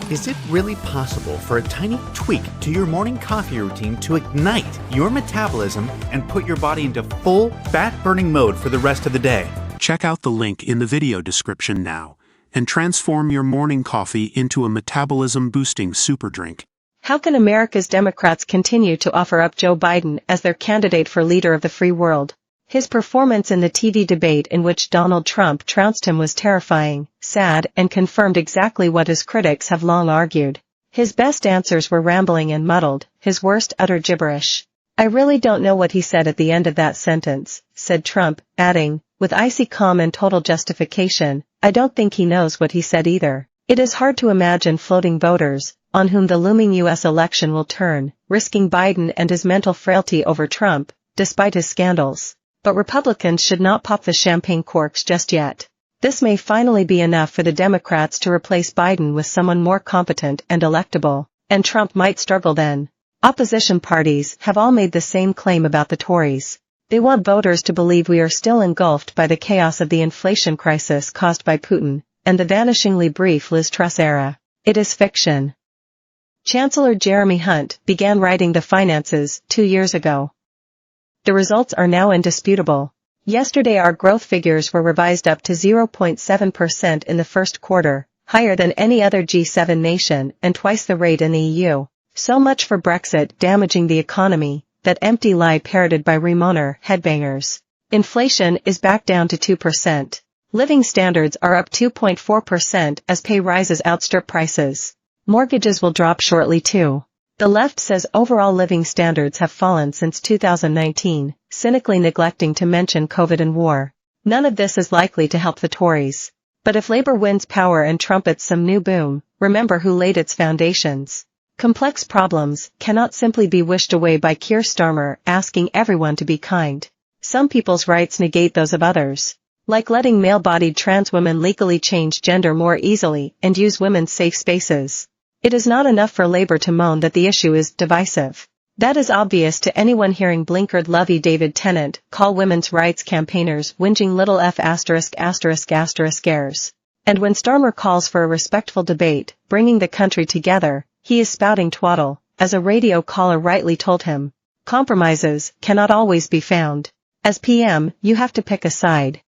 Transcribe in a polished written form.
Is it really possible for a tiny tweak to your morning coffee routine to ignite your metabolism and put your body into full fat-burning mode for the rest of the day? Check out the link in the video description now and transform your morning coffee into a metabolism-boosting super drink. How can America's Democrats continue to offer up Joe Biden as their candidate for leader of the free world? His performance in the TV debate in which Donald Trump trounced him was terrifying, sad, and confirmed exactly what his critics have long argued. His best answers were rambling and muddled, his worst utter gibberish. "I really don't know what he said at the end of that sentence," said Trump, adding, with icy calm and total justification, "I don't think he knows what he said either." It is hard to imagine floating voters, on whom the looming U.S. election will turn, risking Biden and his mental frailty over Trump, despite his scandals. But Republicans should not pop the champagne corks just yet. This may finally be enough for the Democrats to replace Biden with someone more competent and electable, and Trump might struggle then. Opposition parties have all made the same claim about the Tories. They want voters to believe we are still engulfed by the chaos of the inflation crisis caused by Putin, and the vanishingly brief Liz Truss era. It is fiction. Chancellor Jeremy Hunt began writing the finances 2 years ago. The results are now indisputable. Yesterday our growth figures were revised up to 0.7% in the first quarter, higher than any other G7 nation and twice the rate in the EU. So much for Brexit damaging the economy, that empty lie parroted by Remoaner headbangers. Inflation is back down to 2%. Living standards are up 2.4% as pay rises outstrip prices. Mortgages will drop shortly too. The left says overall living standards have fallen since 2019, cynically neglecting to mention COVID and war. None of this is likely to help the Tories. But if Labour wins power and trumpets some new boom, remember who laid its foundations. Complex problems cannot simply be wished away by Keir Starmer asking everyone to be kind. Some people's rights negate those of others. Like letting male-bodied trans women legally change gender more easily and use women's safe spaces. It is not enough for Labour to moan that the issue is divisive. That is obvious to anyone hearing blinkered lovey David Tennant call women's rights campaigners whinging little f*********. And when Starmer calls for a respectful debate, bringing the country together, he is spouting twaddle, as a radio caller rightly told him. Compromises cannot always be found. As PM, you have to pick a side.